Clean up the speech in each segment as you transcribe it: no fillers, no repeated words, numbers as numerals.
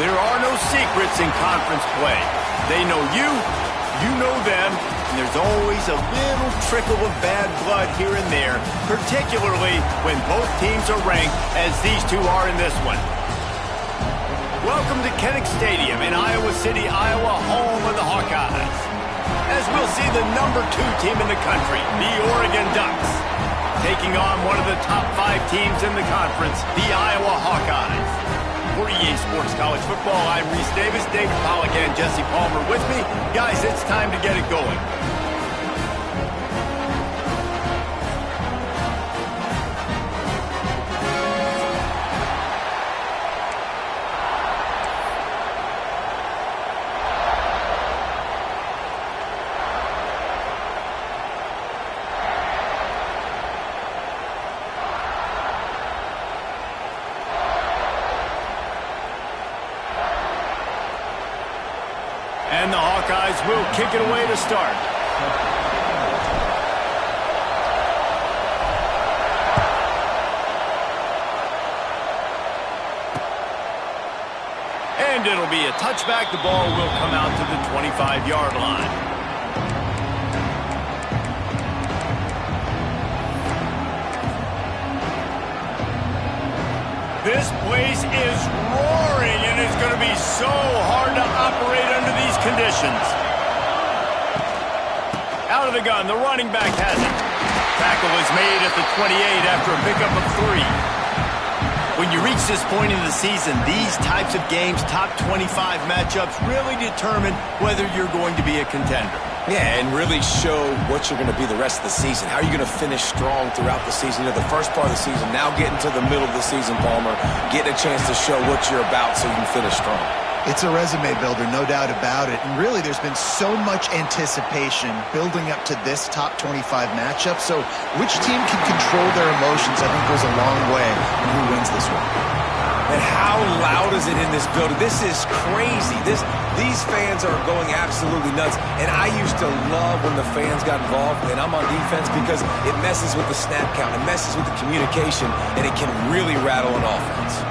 There are no secrets in conference play. They know you, you know them, and there's always a little trickle of bad blood here and there, particularly when both teams are ranked as these two are in this one. Welcome to Kinnick Stadium in Iowa City, Iowa, home of the Hawkeyes. As we'll see the #2 team in the country, the Oregon Ducks, taking on one of the top 5 teams in the conference, the Iowa Hawkeyes. For EA Sports College Football, I'm Reese Davis, David Pollack, and Jesse Palmer with me. Guys, it's time to get it going. And the Hawkeyes will kick it away to start. And it'll be a touchback. The ball will come out to the 25-yard line. This place is roaring, and it's going to be so hard to operate under these conditions. Out of the gun, the running back has it. Tackle is made at the 28 after a pickup of 3. When you reach this point in the season, these types of games, top 25 matchups, really determine whether you're going to be a contender. Yeah, and really show what you're going to be the rest of the season. How are you going to finish strong throughout the season? You know, the first part of the season, now getting to the middle of the season, Palmer, getting a chance to show what you're about so you can finish strong. It's a resume builder, no doubt about it. And really, there's been so much anticipation building up to this top 25 matchup. So which team can control their emotions, I think, goes a long way in who wins this one. And how loud is it in this building? This is crazy. These fans are going absolutely nuts. And I used to love when the fans got involved, and I'm on defense, because it messes with the snap count, it messes with the communication, and it can really rattle an offense.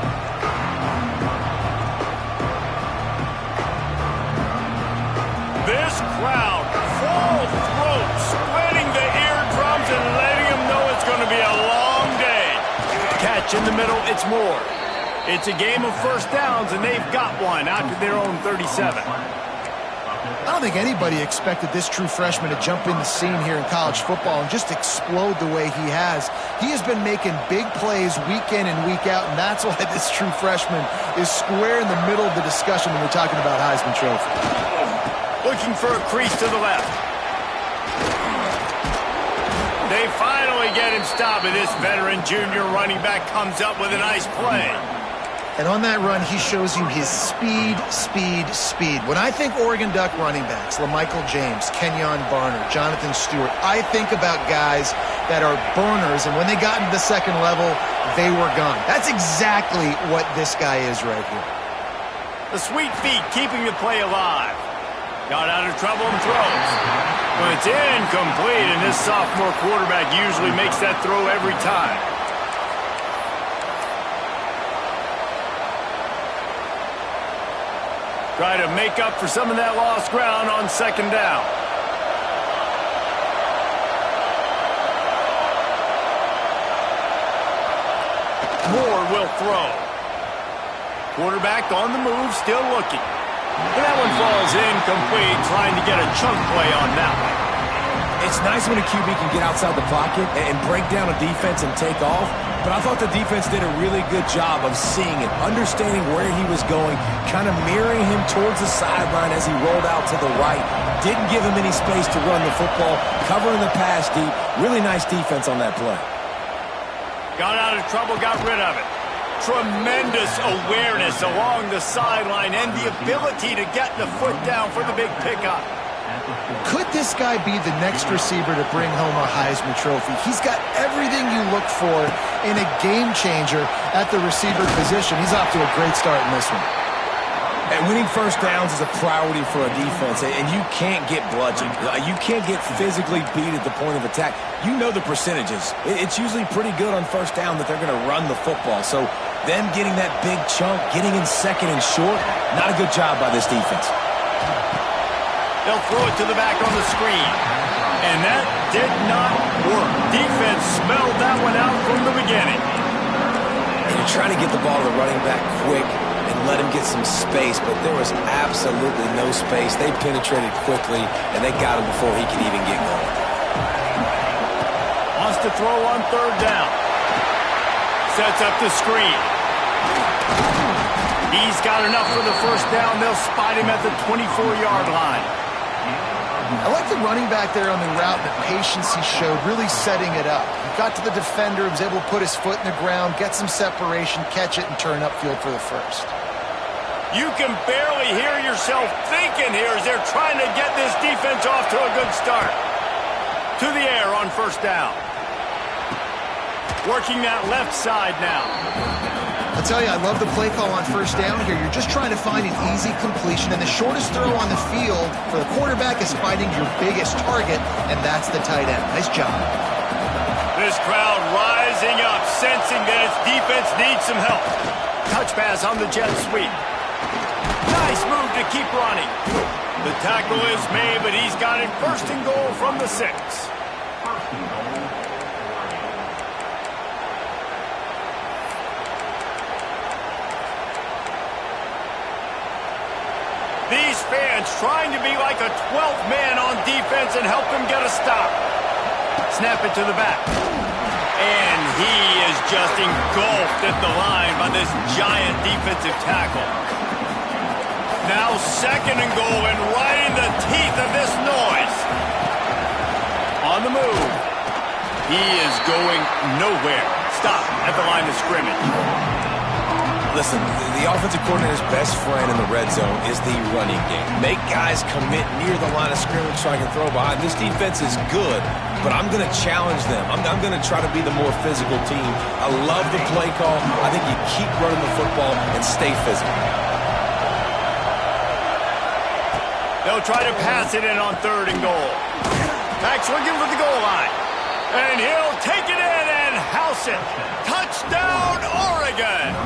This crowd, full throat, splitting the eardrums and letting them know it's going to be a long day. Catch in the middle, it's more. It's a game of first downs, and they've got one out to their own 37. I don't think anybody expected this true freshman to jump in the scene here in college football and just explode the way he has. He has been making big plays week in and week out, and that's why this true freshman is square in the middle of the discussion when we're talking about Heisman Trophy. Looking for a crease to the left. They finally get him stopped, and this veteran junior running back comes up with a nice play. And on that run, he shows you his speed, speed, speed. When I think Oregon Duck running backs, LaMichael James, Kenyon Barner, Jonathan Stewart, I think about guys that are burners, and when they got into the second level, they were gone. That's exactly what this guy is right here. The sweet feet keeping the play alive. Got out of trouble and throws. Well, it's incomplete, and this sophomore quarterback usually makes that throw every time. Try to make up for some of that lost ground on second down. Moore will throw. Quarterback on the move, still looking. And that one falls incomplete, trying to get a chunk play on that one. It's nice when a QB can get outside the pocket and break down a defense and take off, but I thought the defense did a really good job of seeing it, understanding where he was going, kind of mirroring him towards the sideline as he rolled out to the right. Didn't give him any space to run the football, covering the pass deep. Really nice defense on that play. Got out of trouble, got rid of it. Tremendous awareness along the sideline and the ability to get the foot down for the big pickup. Could this guy be the next receiver to bring home a Heisman Trophy? He's got everything you look for in a game changer at the receiver position. He's off to a great start in this one. And winning first downs is a priority for a defense, and you can't get bludgeoned. You can't get physically beat at the point of attack. You know the percentages. It's usually pretty good on first down that they're going to run the football. So them getting that big chunk, getting in second and short, not a good job by this defense. They'll throw it to the back on the screen. And that did not work. Defense smelled that one out from the beginning. And you're trying to get the ball to the running back quick and let him get some space, but there was absolutely no space. They penetrated quickly, and they got him before he could even get going. Wants to throw on third down. Sets up the screen. He's got enough for the first down. They'll spot him at the 24-yard line. I like the running back there on the route, the patience he showed, really setting it up. He got to the defender, was able to put his foot in the ground, get some separation, catch it, and turn upfield for the first. You can barely hear yourself thinking here as they're trying to get this defense off to a good start. To the air on first down. Working that left side now. I'll tell you, I love the play call on first down here. You're just trying to find an easy completion, and the shortest throw on the field for the quarterback is finding your biggest target, and that's the tight end. Nice job. This crowd rising up, sensing that its defense needs some help. Touch pass on the jet sweep. Nice move to keep running. The tackle is made, but he's got it first and goal from the 6. These fans trying to be like a 12th man on defense and help them get a stop. Snap it to the back. And he is just engulfed at the line by this giant defensive tackle. Now second and goal and right in the teeth of this noise. On the move. He is going nowhere. Stop at the line of scrimmage. Listen, the offensive coordinator's best friend in the red zone is the running game. Make guys commit near the line of scrimmage so I can throw behind. This defense is good, but I'm going to challenge them. I'm going to try to be the more physical team. I love the play call. I think you keep running the football and stay physical. They'll try to pass it in on third and goal. Back swinging for the goal line. And he'll take it in and house it. Touchdown, Oregon!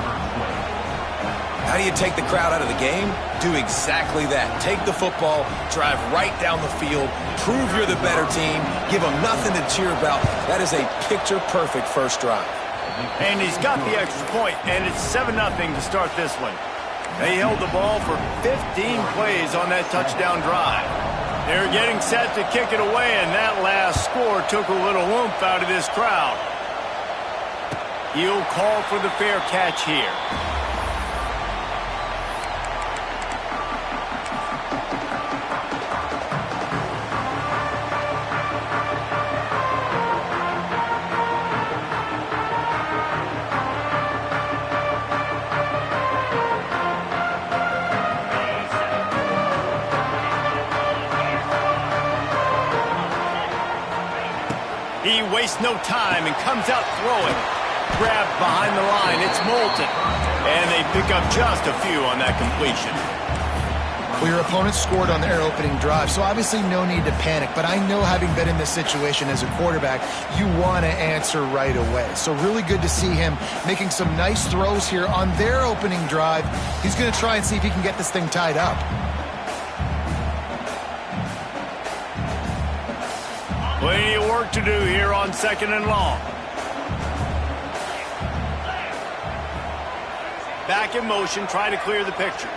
How do you take the crowd out of the game? Do exactly that. Take the football, drive right down the field, prove you're the better team, give them nothing to cheer about. That is a picture-perfect first drive. And he's got the extra point, and it's 7-0 to start this one. They held the ball for 15 plays on that touchdown drive. They're getting set to kick it away, and that last score took a little oomph out of this crowd. He'll call for the fair catch here. He wastes no time and comes out throwing. Grabbed behind the line. It's Moulton. And they pick up just a few on that completion. Well, your opponent scored on their opening drive, so obviously no need to panic. But I know, having been in this situation as a quarterback, you want to answer right away. So really good to see him making some nice throws here on their opening drive. He's going to try and see if he can get this thing tied up. Plenty of work to do here on second and long. Back in motion, try to clear the picture.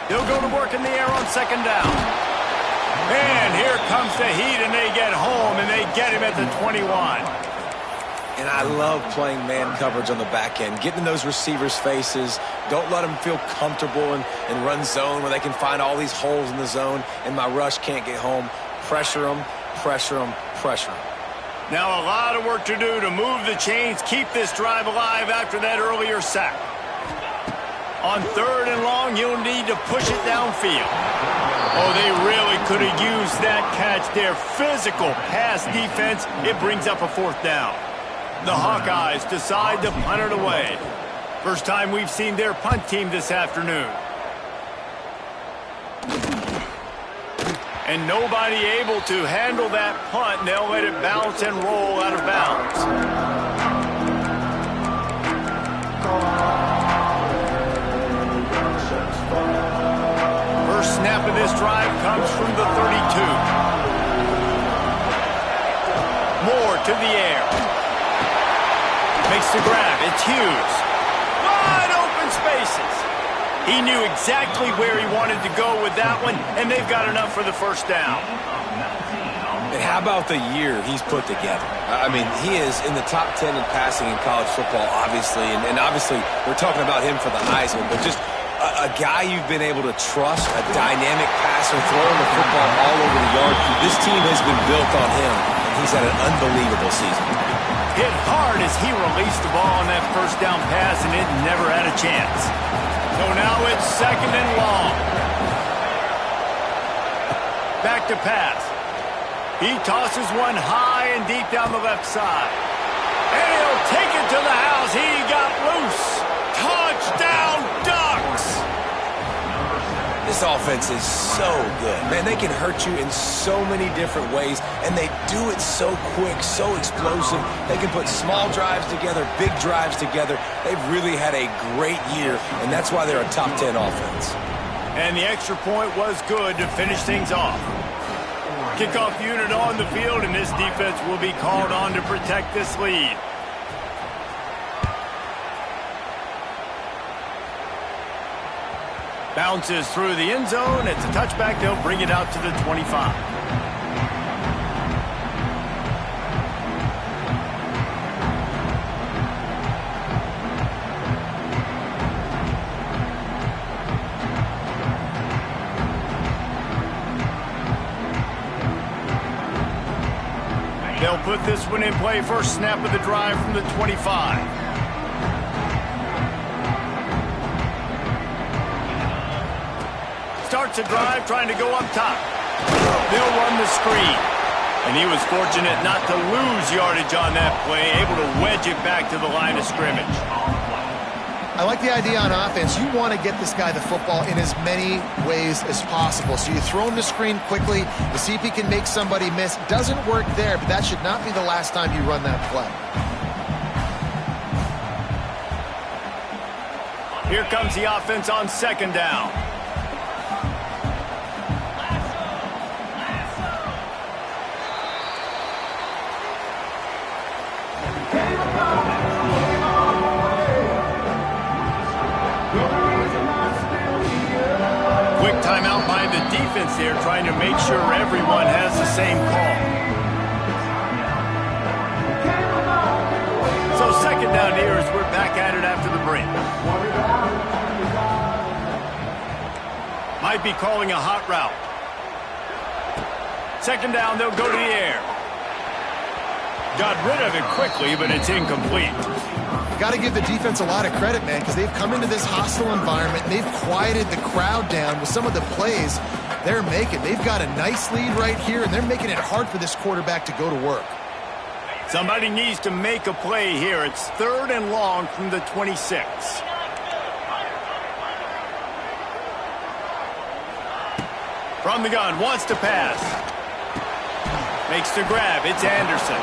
They'll go to work in the air on second down. And here comes the heat, and they get home, and they get him at the 21. And I love playing man coverage on the back end, getting in those receivers' faces. Don't let them feel comfortable and run zone where they can find all these holes in the zone, and my rush can't get home. Pressure them, pressure them, pressure them. Now a lot of work to do to move the chains, keep this drive alive after that earlier sack. On third and long, you'll need to push it downfield. Oh, they really could have used that catch there. Physical pass defense. It brings up a fourth down. The Hawkeyes decide to punt it away. First time we've seen their punt team this afternoon. And nobody able to handle that punt. They'll let it bounce and roll out of bounds. First snap of this drive comes from the 32. Moore to the air. Makes the grab. It's Hughes. Wide open spaces. He knew exactly where he wanted to go with that one, and they've got enough for the first down. And how about the year he's put together? I mean, he is in the top 10 in passing in college football, obviously, and obviously we're talking about him for the Heisman, but just a guy you've been able to trust, a dynamic passer, throwing the football all over the yard. This team has been built on him, and he's had an unbelievable season. Hit hard as he released the ball on that first down pass, and it never had a chance. So now it's second and long. Back to pass. He tosses one high and deep down the left side. And he'll take it to the house. He got loose. Touchdown, Ducks! This offense is so good. Man, they can hurt you in so many different ways, and they do it so quick, so explosive. They can put small drives together, big drives together. They've really had a great year, and that's why they're a top 10 offense. And the extra point was good to finish things off. Kickoff unit on the field, and this defense will be called on to protect this lead. Bounces through the end zone. It's a touchback. They'll bring it out to the 25. They'll put this one in play. First snap of the drive from the 25. Starts a drive trying to go up top. They'll run the screen. And he was fortunate not to lose yardage on that play, able to wedge it back to the line of scrimmage. I like the idea on offense. You want to get this guy the football in as many ways as possible. So you throw him the screen quickly to see if he can make somebody miss. Doesn't work there, but that should not be the last time you run that play. Here comes the offense on second down. Quick timeout by the defense there, trying to make sure everyone has the same call. So second down here as we're back at it after the break. Might be calling a hot route. Second down, they'll go to the air. Got rid of it quickly, but it's incomplete. Got to give the defense a lot of credit, man, because they've come into this hostile environment. And they've quieted the crowd down with some of the plays they're making. They've got a nice lead right here, and they're making it hard for this quarterback to go to work. Somebody needs to make a play here. It's third and long from the 26. From the gun, wants to pass. Makes the grab. It's Anderson.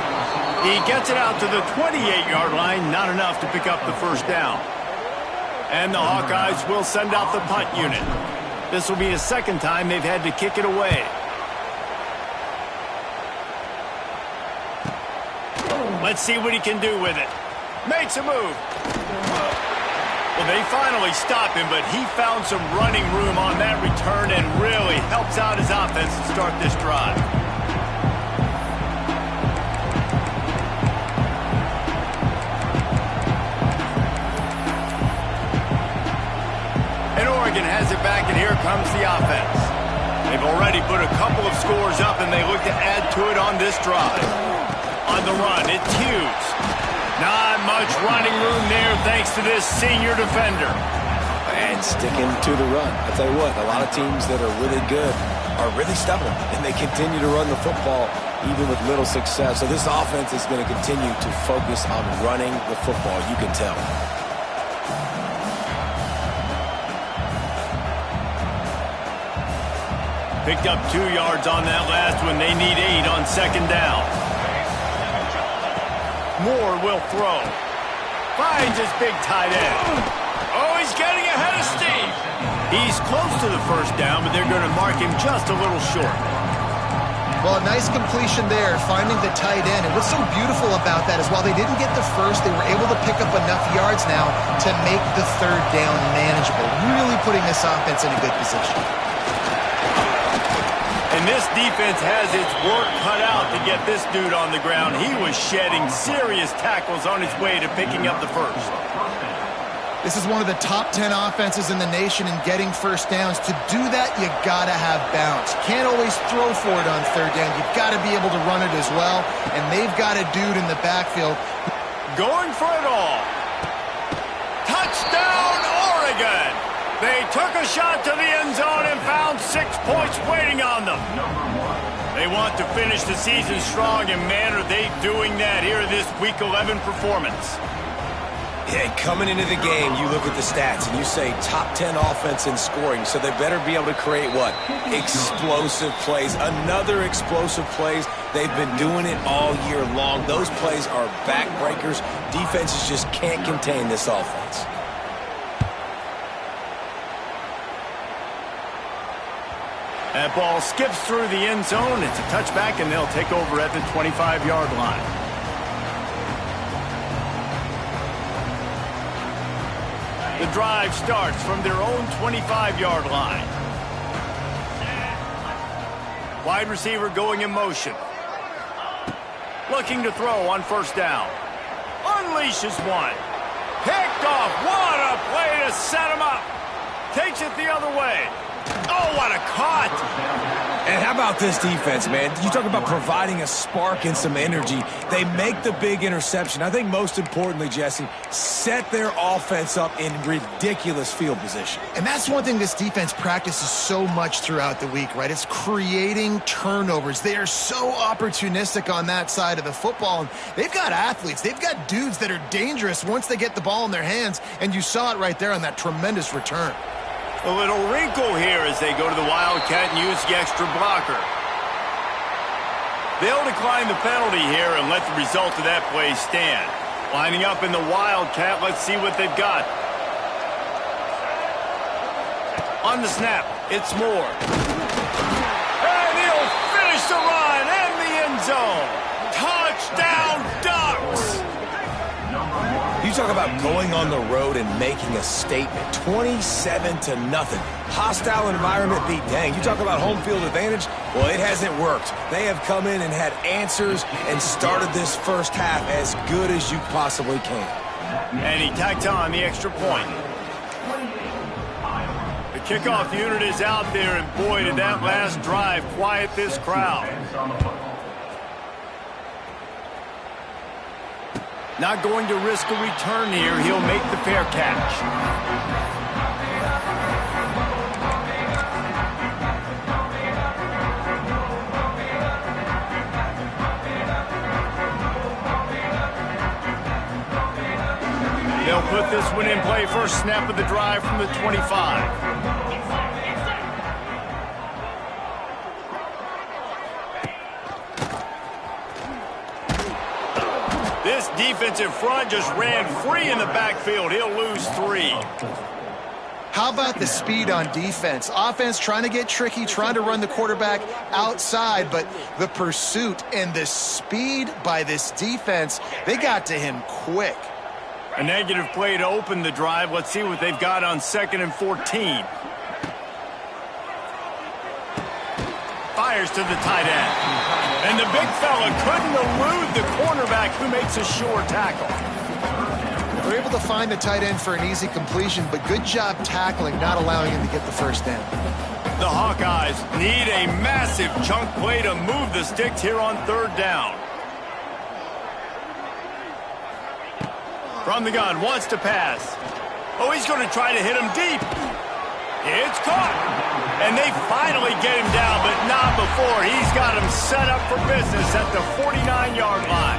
He gets it out to the 28-yard line. Not enough to pick up the first down. And the Hawkeyes will send out the punt unit. This will be the second time they've had to kick it away. Let's see what he can do with it. Makes a move. Well, they finally stop him, but he found some running room on that return and really helps out his offense to start this drive. And Oregon has it back, and here comes the offense. They've already put a couple of scores up, and they look to add to it on this drive. On the run, it's Hughes. Not much running room there thanks to this senior defender. And sticking to the run. I'll tell you what, a lot of teams that are really good are really stubborn, and they continue to run the football. even with little success. So this offense is going to continue to focus on running the football, you can tell. Picked up 2 yards on that last one. They need 8 on second down. Moore will throw. Finds his big tight end. Oh, he's getting ahead of Steve. He's close to the first down, but they're going to mark him just a little short. Well, a nice completion there, finding the tight end. And what's so beautiful about that is while they didn't get the first, they were able to pick up enough yards now to make the third down manageable, really putting this offense in a good position. And this defense has its work cut out to get this dude on the ground. He was shedding serious tackles on his way to picking up the first. This is one of the top 10 offenses in the nation in getting first downs. To do that, you got to have bounce. You can't always throw for it on third down. You've got to be able to run it as well. And they've got a dude in the backfield going for it all. Touchdown, Oregon! They took a shot to the end zone and found 6 points waiting on them. They want to finish the season strong, and man, are they doing that here in this Week 11 performance. Yeah, coming into the game, you look at the stats and you say top 10 offense in scoring, so they better be able to create what? Explosive plays. Another explosive plays. They've been doing it all year long. Those plays are backbreakers. Defenses just can't contain this offense. That ball skips through the end zone. It's a touchback, and they'll take over at the 25-yard line. The drive starts from their own 25-yard line. Wide receiver going in motion. Looking to throw on first down. Unleashes one. Picked off. What a play to set him up. Takes it the other way. Oh, what a cut! And how about this defense, man? You talk about providing a spark and some energy. They make the big interception. I think most importantly, Jesse, set their offense up in ridiculous field position. And that's one thing this defense practices so much throughout the week, right? It's creating turnovers. They are so opportunistic on that side of the football. And they've got athletes. They've got dudes that are dangerous once they get the ball in their hands. And you saw it right there on that tremendous return. A little wrinkle here as they go to the Wildcat and use the extra blocker. They'll decline the penalty here and let the result of that play stand. Lining up in the Wildcat, let's see what they've got. On the snap, it's Moore. And he'll finish the run and the end zone. Touchdown, Ducks! You talk about going on the road and making a statement. 27-0. Hostile environment beat. Dang, you talk about home field advantage? Well, it hasn't worked. They have come in and had answers and started this first half as good as you possibly can. And he tacked on the extra point. The kickoff unit is out there, and boy, did that last drive quiet this crowd. Not going to risk a return here. He'll make the fair catch. They'll put this one in play. First snap of the drive from the 25. This defensive front just ran free in the backfield. He'll lose 3. How about the speed on defense? Offense trying to get tricky, trying to run the quarterback outside, but the pursuit and the speed by this defense, they got to him quick. A negative play to open the drive. Let's see what they've got on 2nd and 14. Fires to the tight end. And the big fella couldn't elude the cornerback who makes a sure tackle. They're able to find the tight end for an easy completion, but good job tackling, not allowing him to get the first down. The Hawkeyes need a massive chunk play to move the sticks here on 3rd down. From the gun, wants to pass. Oh, he's going to try to hit him deep. It's caught. And they finally get him down, but not before. He's got him set up for business at the 49-yard line.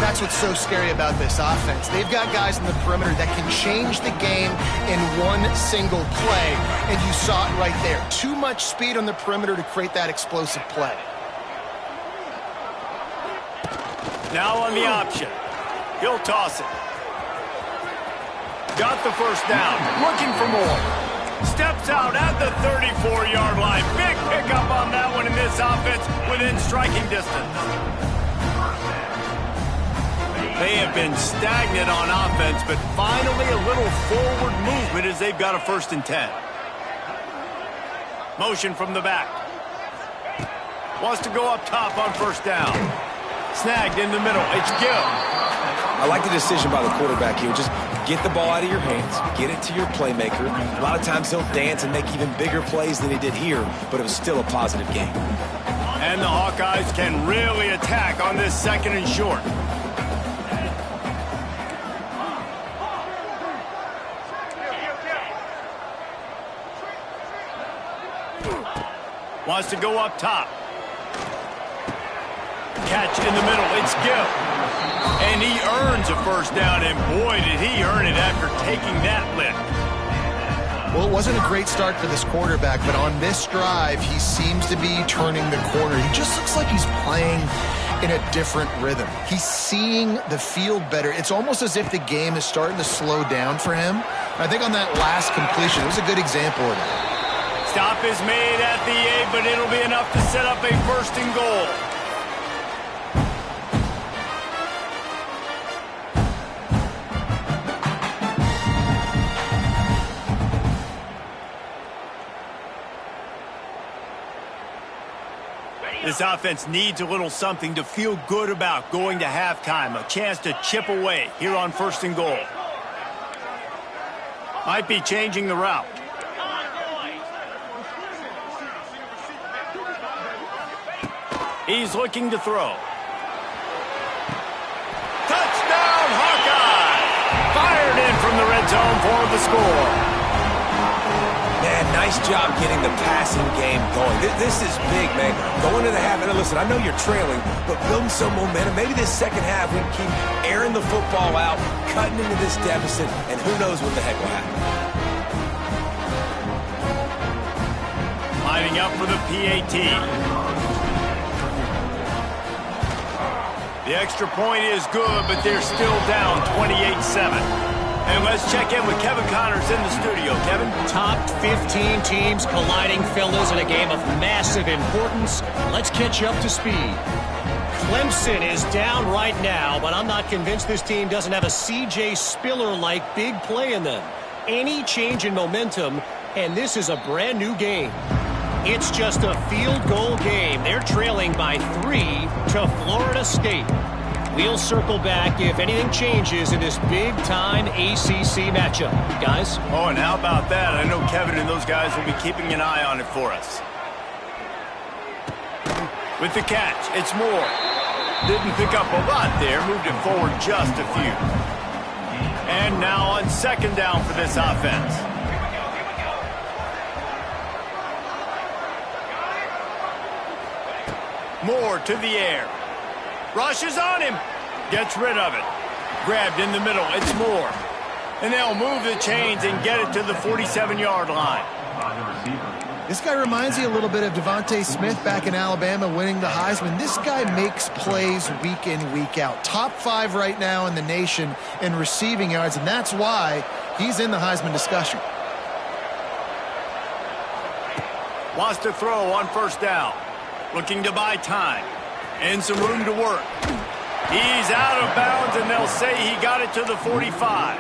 That's what's so scary about this offense. They've got guys in the perimeter that can change the game in one single play, and you saw it right there. Too much speed on the perimeter to create that explosive play. Now on the option. He'll toss it. Got the first down. Looking for more. Steps out at the 34-yard line. Big pickup on that one in this offense within striking distance. They have been stagnant on offense, but finally a little forward movement as they've got a 1st and 10. Motion from the back. Wants to go up top on 1st down. Snagged in the middle. It's Gill. I like the decision by the quarterback here. Just get the ball out of your hands, get it to your playmaker. A lot of times he'll dance and make even bigger plays than he did here, but it was still a positive game. And the Hawkeyes can really attack on this 2nd and short. Wants to go up top. Catch in the middle. It's Gill. And he earns a 1st down, and boy, did he earn it after taking that lift. Well, it wasn't a great start for this quarterback, but on this drive, he seems to be turning the corner. He just looks like he's playing in a different rhythm. He's seeing the field better. It's almost as if the game is starting to slow down for him. I think on that last completion, it was a good example of that. Stop is made at the 8, but it'll be enough to set up a 1st and goal. This offense needs a little something to feel good about going to halftime. A chance to chip away here on 1st and goal. Might be changing the route. He's looking to throw. Touchdown, Hawkeye! Fired in from the red zone for the score. Man, nice job getting the passing game going. This is big, man. Going to the half, and listen, I know you're trailing, but building some momentum. Maybe this 2nd half we can keep airing the football out, cutting into this deficit, and who knows what the heck will happen. Lining up for the PAT. The extra point is good, but they're still down 28-7. And let's check in with Kevin Connors in the studio. Kevin? Top 15 teams colliding, fellas, in a game of massive importance. Let's catch you up to speed. Clemson is down right now, but I'm not convinced this team doesn't have a C.J. Spiller-like big play in them. Any change in momentum, and this is a brand new game. It's just a field goal game. They're trailing by 3 to Florida State. We'll circle back if anything changes in this big-time ACC matchup. Guys? Oh, and how about that? I know Kevin and those guys will be keeping an eye on it for us. With the catch, it's Moore. Didn't pick up a lot there. Moved it forward just a few. And now on 2nd down for this offense. Moore to the air. Rushes on him. Gets rid of it. Grabbed in the middle. It's Moore. And they'll move the chains and get it to the 47-yard line. This guy reminds me a little bit of Devontae Smith back in Alabama winning the Heisman. This guy makes plays week in, week out. Top 5 right now in the nation in receiving yards, and that's why he's in the Heisman discussion. Wants to throw on 1st down. Looking to buy time. And some room to work. He's out of bounds, and they'll say he got it to the 45.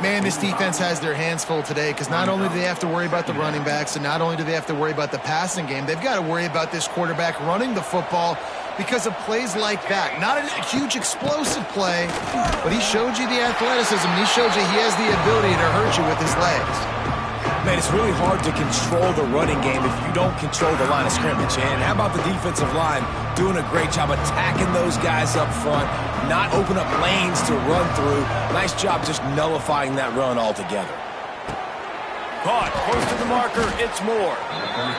Man, this defense has their hands full today because not only do they have to worry about the running backs and not only do they have to worry about the passing game, they've got to worry about this quarterback running the football because of plays like that. Not a huge explosive play, but he showed you the athleticism. He showed you he has the ability to hurt you with his legs. Man, it's really hard to control the running game if you don't control the line of scrimmage. And how about the defensive line doing a great job attacking those guys up front, not open up lanes to run through. Nice job just nullifying that run altogether. Caught close to the marker. It's Moore.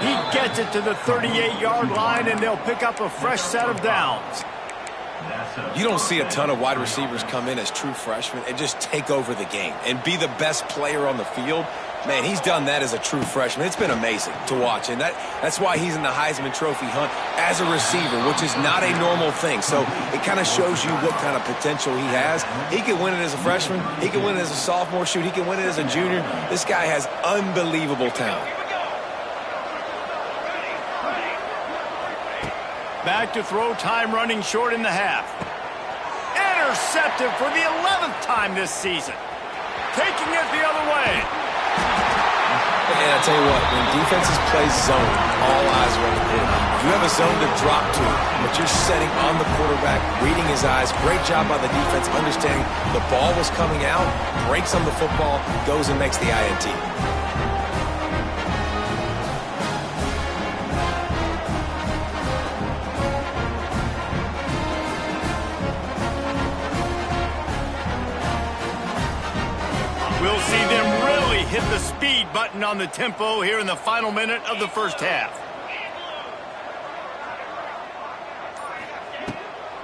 He gets it to the 38-yard line, and they'll pick up a fresh set of downs. You don't see a ton of wide receivers come in as true freshmen and just take over the game and be the best player on the field. Man, he's done that as a true freshman. It's been amazing to watch, and that's why he's in the Heisman Trophy hunt as a receiver, which is not a normal thing. So it kind of shows you what kind of potential he has. He can win it as a freshman. He can win it as a sophomore. Shoot, he can win it as a junior. This guy has unbelievable talent. Back to throw, time running short in the half. Intercepted for the 11th time this season. Taking it the other way. And I tell you what, when defenses play zone, all eyes are on the quarterback. You have a zone to drop to, but you're setting on the quarterback, reading his eyes. Great job by the defense, understanding the ball was coming out, breaks on the football, goes and makes the INT. We'll see them really hit the speed button on the tempo here in the final minute of the first half.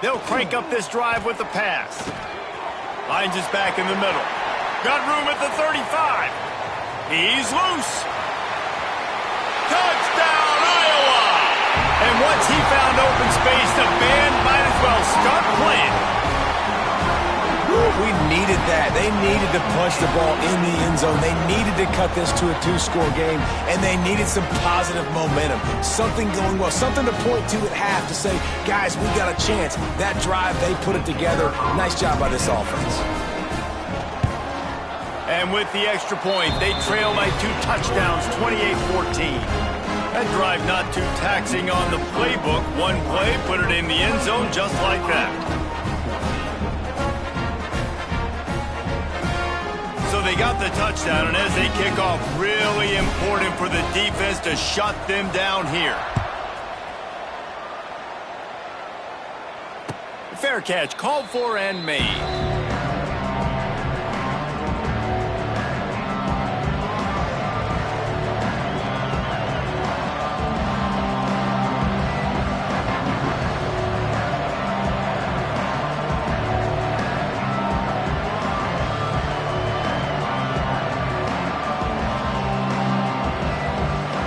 They'll crank up this drive with the pass. Finds his back in the middle. Got room at the 35. He's loose. Touchdown, Iowa! And once he found open space, the band might as well start playing. We needed that. They needed to punch the ball in the end zone. They needed to cut this to a 2-score game, and they needed some positive momentum. Something going well, something to point to at half to say, guys, we got a chance. That drive, they put it together. Nice job by this offense. And with the extra point, they trail by 2 touchdowns, 28-14. That drive not too taxing on the playbook. One play, put it in the end zone just like that. So they got the touchdown, and as they kick off, really important for the defense to shut them down here. Fair catch, called for and made.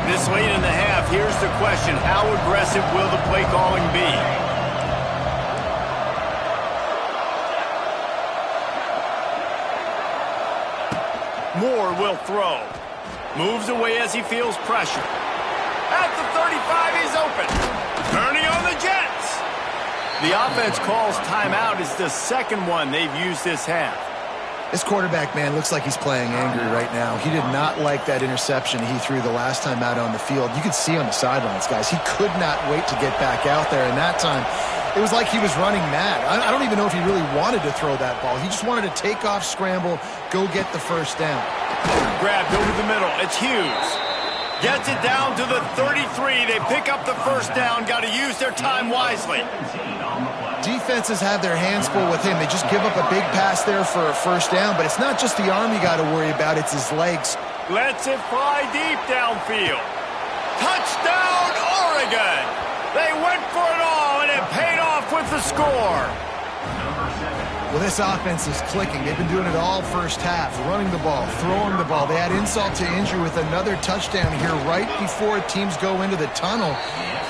This late in the half, here's the question. How aggressive will the play calling be? Moore will throw. Moves away as he feels pressure. At the 35, he's open. Turning on the Jets. The offense calls timeout. It's the second one they've used this half. This quarterback, man, looks like he's playing angry right now. He did not like that interception he threw the last time out on the field. You could see on the sidelines, guys. He could not wait to get back out there. And that time, it was like he was running mad. I don't even know if he really wanted to throw that ball. He just wanted to take off, scramble, go get the first down. Grabbed over the middle. It's Hughes. Gets it down to the 33. They pick up the first down. Got to use their time wisely. Defenses have their hands full with him. They just give up a big pass there for a first down, but it's not just the arm you got to worry about, it's his legs. Lets it fly deep downfield. Touchdown, Oregon! They went for it all, and it paid off with the score. Well, this offense is clicking. They've been doing it all first half, running the ball, throwing the ball. They add insult to injury with another touchdown here right before teams go into the tunnel.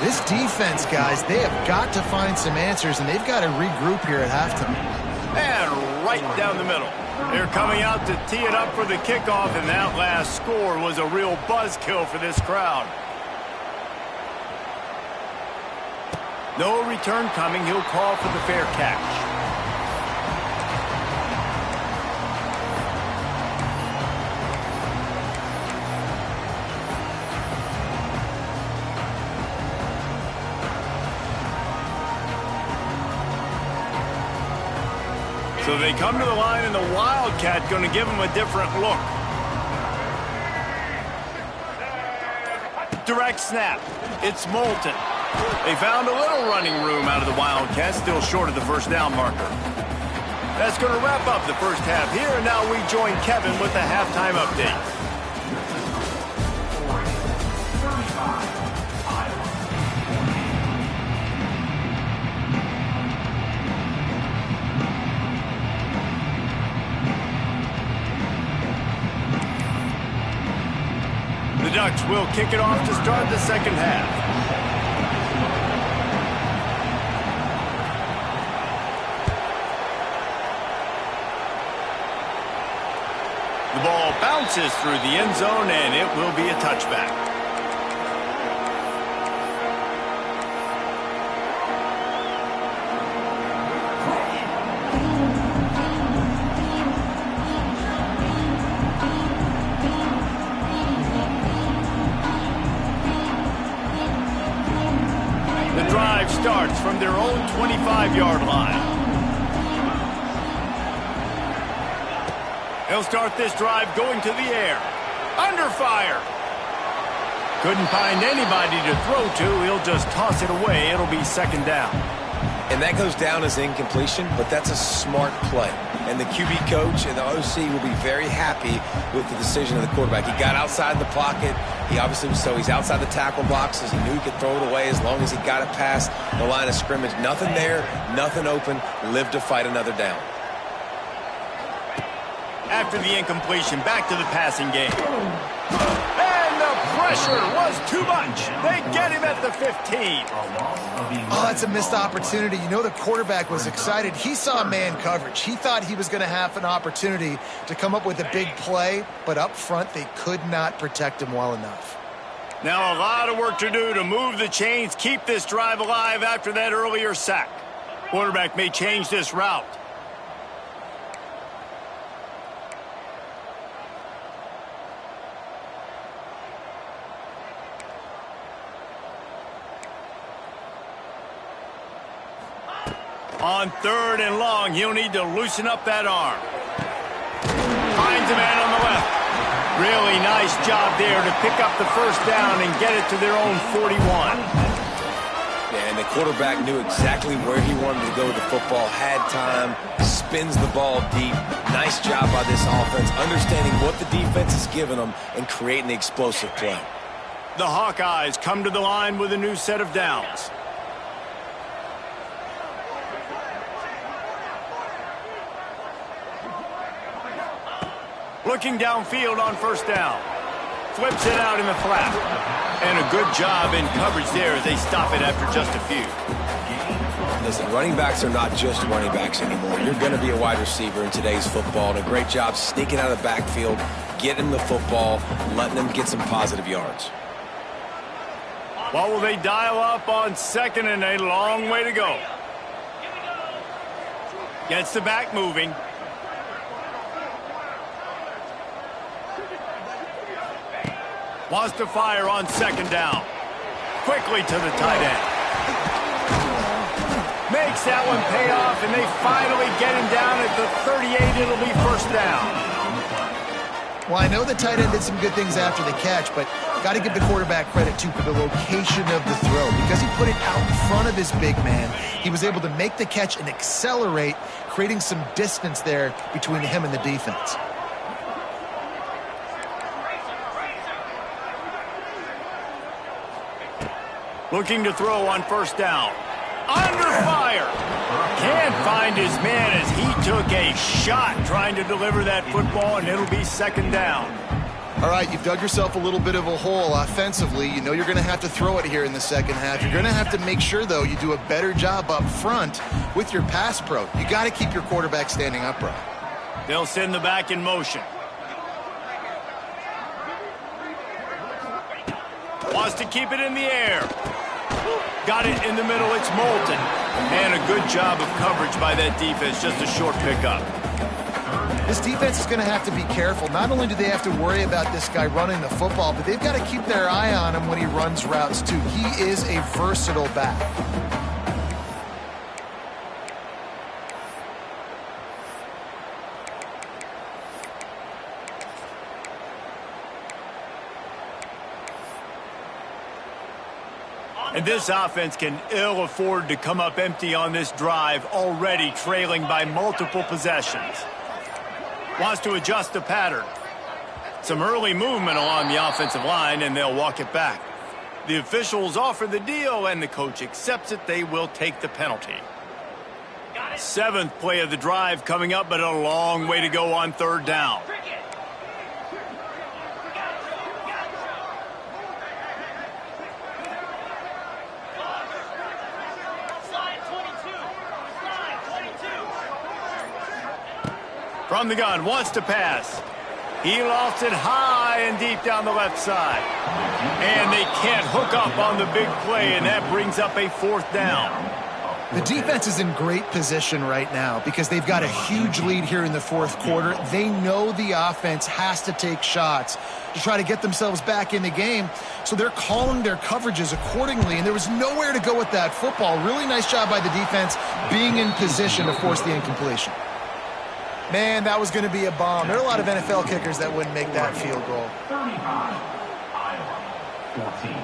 This defense, guys, they have got to find some answers, and they've got to regroup here at halftime. And right down the middle. They're coming out to tee it up for the kickoff, and that last score was a real buzzkill for this crowd. No return coming. He'll call for the fair catch. So they come to the line, and the Wildcat going to give them a different look. Direct snap. It's Moulton. They found a little running room out of the Wildcats, still short of the first down marker. That's going to wrap up the first half here, and now we join Kevin with the halftime update. stretch will kick it off to start the second half. The ball bounces through the end zone, and it will be a touchback. The drive starts from their own 25-yard line. He'll start this drive going to the air. Under fire. Couldn't find anybody to throw to. He'll just toss it away. It'll be second down. And that goes down as incompletion, but that's a smart play. And the QB coach and the OC will be very happy with the decision of the quarterback. He got outside the pocket. He obviously was he's outside the tackle boxes. He knew he could throw it away as long as he got it past the line of scrimmage. Nothing there, nothing open. Live to fight another down. After the incompletion, back to the passing game. And the pressure was too much. They get him at the 15. Oh, that's a missed opportunity. You know the quarterback was excited. He saw man coverage. He thought he was going to have an opportunity to come up with a big play, but up front they could not protect him well enough. Now a lot of work to do to move the chains, keep this drive alive after that earlier sack. Quarterback may change this route. On third and long, he'll need to loosen up that arm. Finds a man on the left. Really nice job there to pick up the first down and get it to their own 41. Yeah, and the quarterback knew exactly where he wanted to go with the football, had time, spins the ball deep. Nice job by this offense, understanding what the defense is giving them and creating the explosive play. The Hawkeyes come to the line with a new set of downs. Looking downfield on first down. Flips it out in the flat. And a good job in coverage there as they stop it after just a few. Listen, running backs are not just running backs anymore. You're going to be a wide receiver in today's football. And a great job sneaking out of the backfield, getting the football, letting them get some positive yards. What will they dial up on second and a long way to go? Gets the back moving. Wants to fire on second down. Quickly to the tight end. Makes that one pay off, and they finally get him down at the 38. It'll be first down. Well, I know the tight end did some good things after the catch, but got to give the quarterback credit, too, for the location of the throw. Because he put it out in front of his big man, he was able to make the catch and accelerate, creating some distance there between him and the defense. Looking to throw on first down. Under fire. Can't find his man as he took a shot trying to deliver that football, and it'll be second down. All right, you've dug yourself a little bit of a hole offensively. You know you're going to have to throw it here in the second half. You're going to have to make sure, though, you do a better job up front with your pass pro. You got to keep your quarterback standing upright. They'll send the back in motion. Wants to keep it in the air. Got it in the middle. It's Moulton. And a good job of coverage by that defense. Just a short pickup. This defense is going to have to be careful. Not only do they have to worry about this guy running the football, but they've got to keep their eye on him when he runs routes, too. He is a versatile back. And this offense can ill afford to come up empty on this drive, already trailing by multiple possessions. Wants to adjust the pattern. Some early movement along the offensive line, and they'll walk it back. The officials offer the deal, and the coach accepts it. They will take the penalty. Seventh play of the drive coming up, but a long way to go on third down. From the gun, wants to pass. He lost it high and deep down the left side. And they can't hook up on the big play, and that brings up a 4th down. The defense is in great position right now because they've got a huge lead here in the 4th quarter. They know the offense has to take shots to try to get themselves back in the game, so they're calling their coverages accordingly, and there was nowhere to go with that football. Really nice job by the defense being in position to force the incompletion. Man, that was going to be a bomb. There are a lot of NFL kickers that wouldn't make that field goal. 35, Iowa, 14.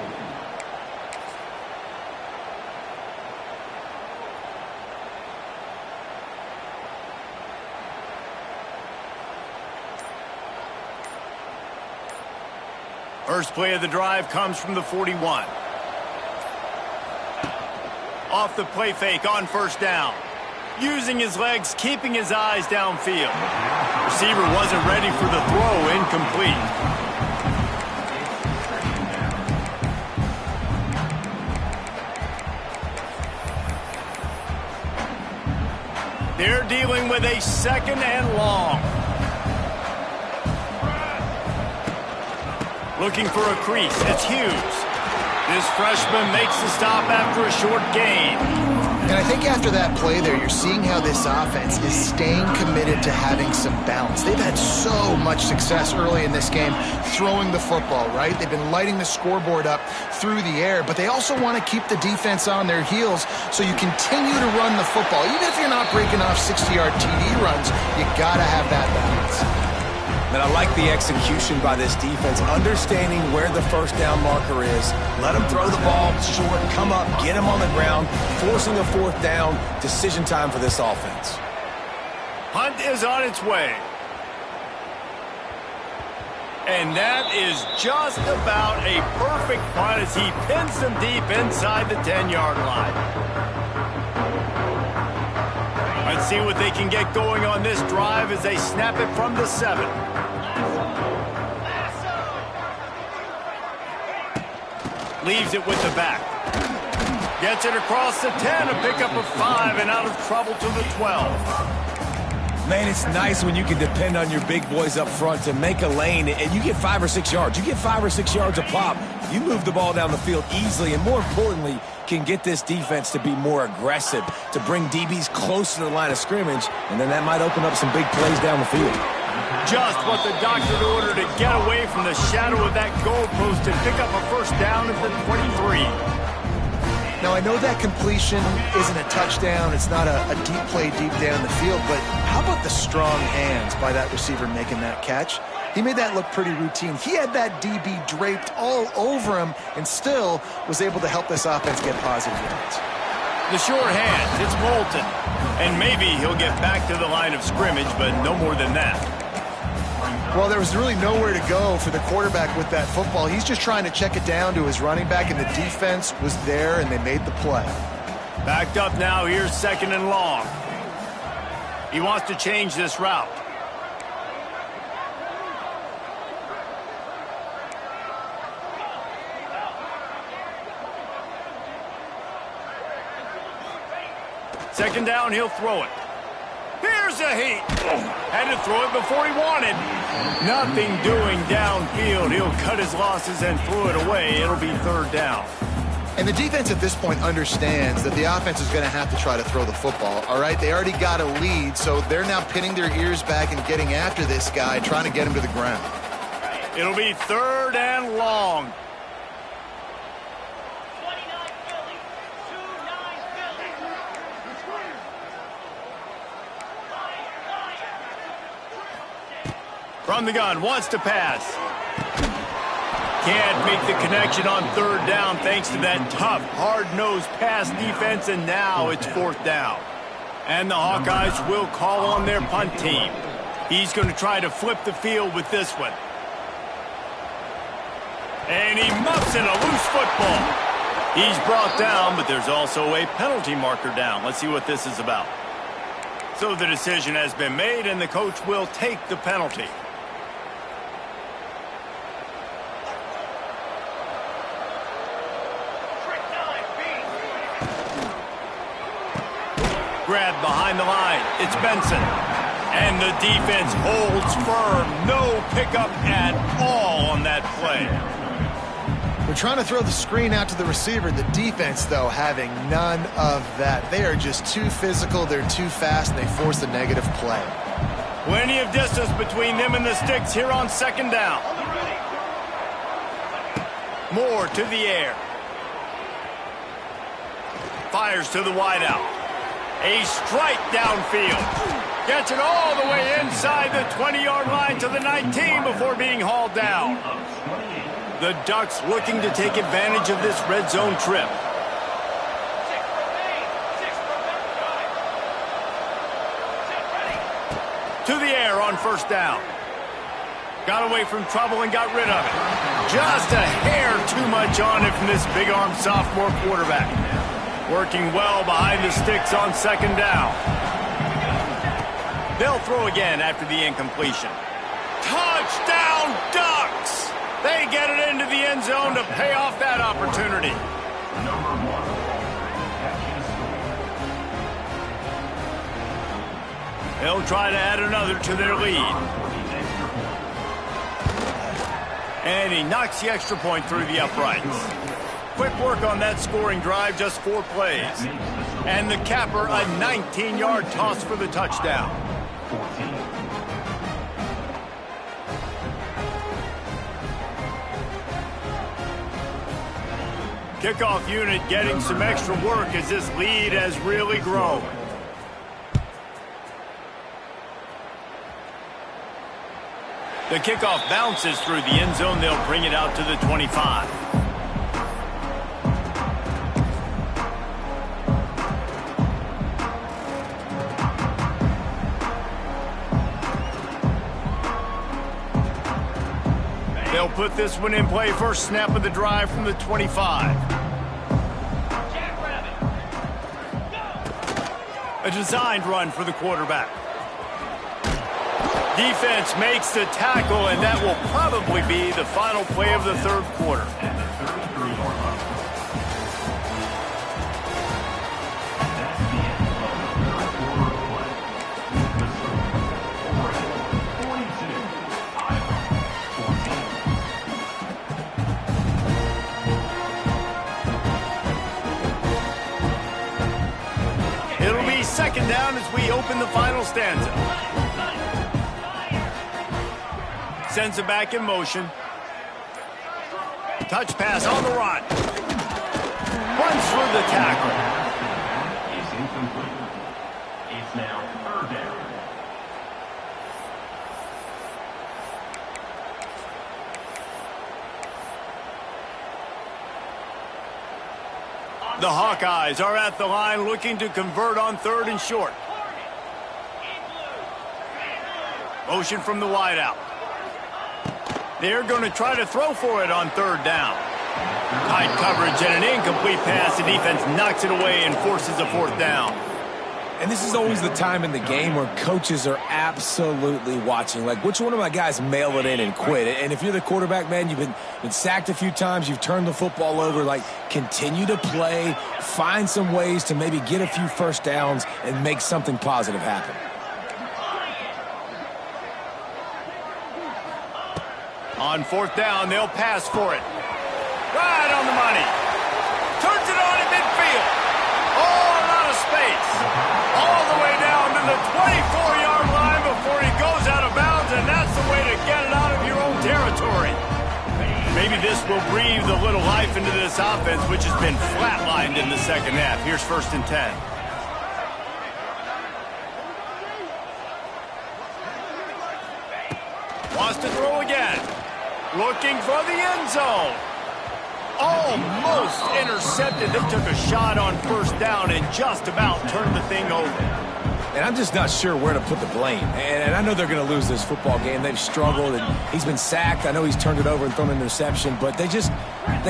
First play of the drive comes from the 41. Off the play fake on 1st down. Using his legs, keeping his eyes downfield. Receiver wasn't ready for the throw, incomplete. They're dealing with a 2nd and long. Looking for a crease, it's Hughes. This freshman makes the stop after a short gain. And I think after that play there, you're seeing how this offense is staying committed to having some balance. They've had so much success early in this game throwing the football, right? They've been lighting the scoreboard up through the air, but they also want to keep the defense on their heels so you continue to run the football. Even if you're not breaking off 60-yard TD runs, you got to have that balance. And I like the execution by this defense, understanding where the 1st down marker is. Let them throw the ball short, come up, get them on the ground, forcing a 4th down. Decision time for this offense. Hunt is on its way. And that is just about a perfect punt as he pins them deep inside the 10-yard line. Let's see what they can get going on this drive as they snap it from the 7. Leaves it with the back. Gets it across the 10, a pickup of 5, and out of trouble to the 12. Man, it's nice when you can depend on your big boys up front to make a lane, and you get 5 or 6 yards. You get 5 or 6 yards a pop. You move the ball down the field easily, and more importantly, can get this defense to be more aggressive, to bring DBs close to the line of scrimmage, and then that might open up some big plays down the field. Just what the doctor ordered to get away from the shadow of that goalpost and pick up a 1st down at the 23. Now, I know that completion isn't a touchdown. It's not a deep play deep down the field, but how about the strong hands by that receiver making that catch? He made that look pretty routine. He had that DB draped all over him and still was able to help this offense get positive yards. The short hands, it's Bolton. And maybe he'll get back to the line of scrimmage, but no more than that. Well, there was really nowhere to go for the quarterback with that football. He's just trying to check it down to his running back, and the defense was there, and they made the play. Backed up now, here's 2nd and long. He wants to change this route. Second down, he'll throw it. Here's a heat. Had to throw it before he wanted. Nothing doing downfield. He'll cut his losses and throw it away. It'll be 3rd down. And the defense at this point understands that the offense is going to have to try to throw the football, all right? They already got a lead, so they're now pinning their ears back and getting after this guy, trying to get him to the ground. It'll be 3rd and long. From the gun, wants to pass. Can't make the connection on 3rd down thanks to that tough, hard-nosed pass defense, and now it's 4th down. And the Hawkeyes will call on their punt team. He's going to try to flip the field with this one. And he muffs in a loose football. He's brought down, but there's also a penalty marker down. Let's see what this is about. So the decision has been made, and the coach will take the penalty. Grab behind the line. It's Benson. And the defense holds firm. No pickup at all on that play. They're trying to throw the screen out to the receiver. The defense, though, having none of that. They are just too physical. They're too fast, and they force a negative play. Plenty of distance between them and the sticks here on second down. Moore to the air. Fires to the wideout. A strike downfield. Gets it all the way inside the 20-yard line to the 19 before being hauled down. The Ducks looking to take advantage of this red zone trip. To the air on first down. Got away from trouble and got rid of it. Just a hair too much on it from this big-armed sophomore quarterback. Working well behind the sticks on second down. They'll throw again after the incompletion. Touchdown, Ducks! They get it into the end zone to pay off that opportunity. They'll try to add another to their lead. And he knocks the extra point through the uprights. Quick work on that scoring drive, just 4 plays. And the capper, a 19-yard toss for the touchdown. Kickoff unit getting some extra work as this lead has really grown. The kickoff bounces through the end zone. They'll bring it out to the 25. They'll put this one in play. First snap of the drive from the 25. A designed run for the quarterback. Defense makes the tackle, and that will probably be the final play of the third quarter. It'll be second down as we open the final stanza. Sends it back in motion. Touch pass on the run. Runs through the tackle. Is incomplete. It's now third down. The Hawkeyes are at the line looking to convert on third and short. Motion from the wideout. They're going to try to throw for it on third down. Tight coverage and an incomplete pass. The defense knocks it away and forces a fourth down. And this is always the time in the game where coaches are absolutely watching. Like, which one of my guys mail it in and quit? And if you're the quarterback, man, you've been sacked a few times, you've turned the football over. Like, continue to play, find some ways to maybe get a few first downs and make something positive happen. On fourth down, they'll pass for it. Right on the money. Turns it on at midfield. Oh, a lot of space. All the way down to the 24-yard line before he goes out of bounds, and that's the way to get it out of your own territory. Maybe this will breathe a little life into this offense, which has been flatlined in the second half. Here's 1st and 10. Wants to throw again. Looking for the end zone. Almost intercepted. They took a shot on first down and just about turned the thing over. And I'm just not sure where to put the blame. And I know they're going to lose this football game. They've struggled, and he's been sacked. I know he's turned it over and thrown an interception, but they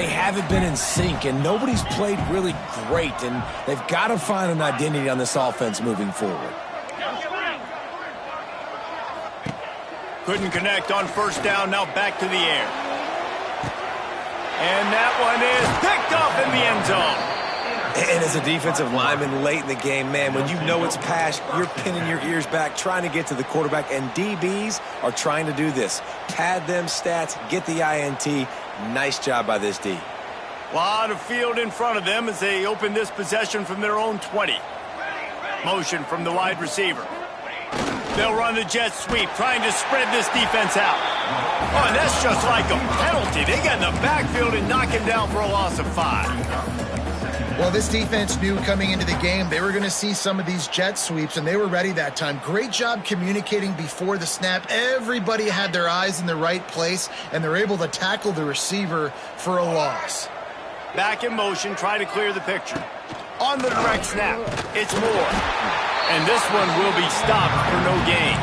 haven't been in sync, and nobody's played really great, and they've got to find an identity on this offense moving forward. Couldn't connect on first down. Now back to the air. And that one is picked up in the end zone. And as a defensive lineman late in the game, man, when you know it's pass, you're pinning your ears back, trying to get to the quarterback, and DBs are trying to do this. Pad them stats, get the INT. Nice job by this D. Lot of field in front of them as they open this possession from their own 20. Motion from the wide receiver. They'll run the jet sweep, trying to spread this defense out. Oh, and that's just like a penalty. They get in the backfield and knock him down for a loss of 5. Well, this defense knew coming into the game they were going to see some of these jet sweeps, and they were ready that time. Great job communicating before the snap. Everybody had their eyes in the right place, and they're able to tackle the receiver for a loss. Back in motion, try to clear the picture. On the direct snap, it's Moore. And this one will be stopped for no gain.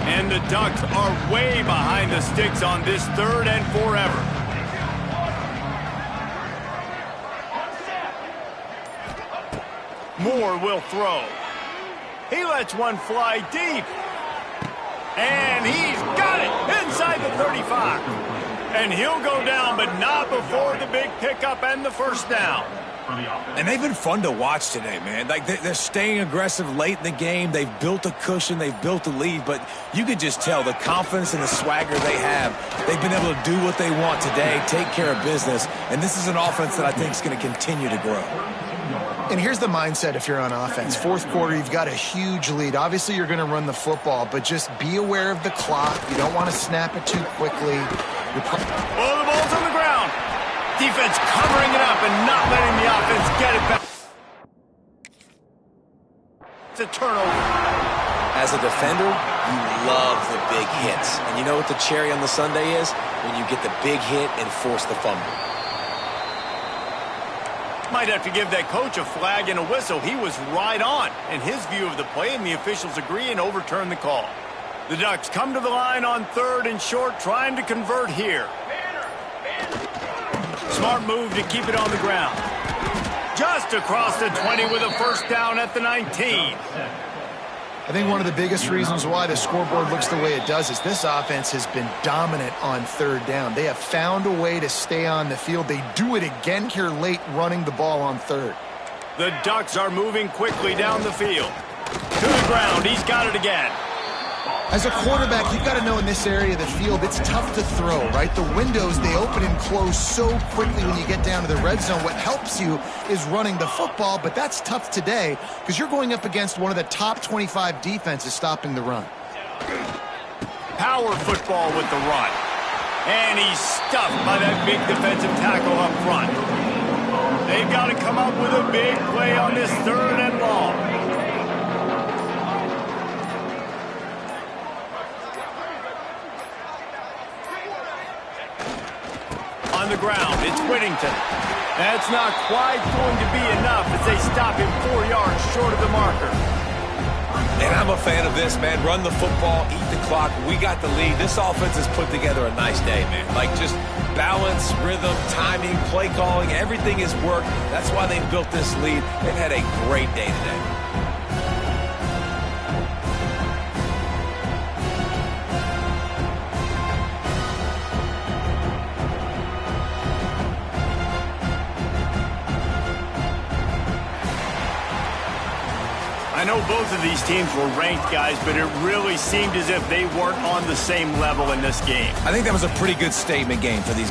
And the Ducks are way behind the sticks on this 3rd and forever. Moore will throw. He lets one fly deep. And he's got it inside the 35. And he'll go down, but not before the big pickup and the first down. And they've been fun to watch today, man. Like, they're staying aggressive late in the game. They've built a cushion. They've built a lead. But you can just tell the confidence and the swagger they have. They've been able to do what they want today, take care of business. And this is an offense that I think is going to continue to grow. And here's the mindset if you're on offense. 4th quarter, you've got a huge lead. Obviously, you're going to run the football, but just be aware of the clock. You don't want to snap it too quickly. Oh, the ball's on the ground. Defense covering it up and not letting the offense get it back. It's a turnover. As a defender, you love the big hits. And you know what the cherry on the sundae is? When you get the big hit and force the fumble. Might have to give that coach a flag and a whistle. He was right on in his view of the play, and the officials agree and overturn the call. The Ducks come to the line on 3rd and short, trying to convert here. Smart move to keep it on the ground. Just across the 20 with a first down at the 19. I think one of the biggest reasons why the scoreboard looks the way it does is this offense has been dominant on 3rd down. They have found a way to stay on the field. They do it again here late, running the ball on 3rd. The Ducks are moving quickly down the field. To the ground, he's got it again. As a quarterback, you've got to know in this area of the field, it's tough to throw, right? The windows, they open and close so quickly when you get down to the red zone. What helps you is running the football, but that's tough today because you're going up against one of the top 25 defenses stopping the run. Power football with the run. And he's stuffed by that big defensive tackle up front. They've got to come up with a big play on this 3rd and long. On the ground, it's Whittington. That's not quite going to be enough as they stop him 4 yards short of the marker. And I'm a fan of this, man. Run the football, eat the clock. We got the lead. This offense has put together a nice day, man. Like, just balance, rhythm, timing, play calling, everything has worked. That's why they built this lead. They've had a great day today. I know both of these teams were ranked, guys, but it really seemed as if they weren't on the same level in this game. I think that was a pretty good statement game for these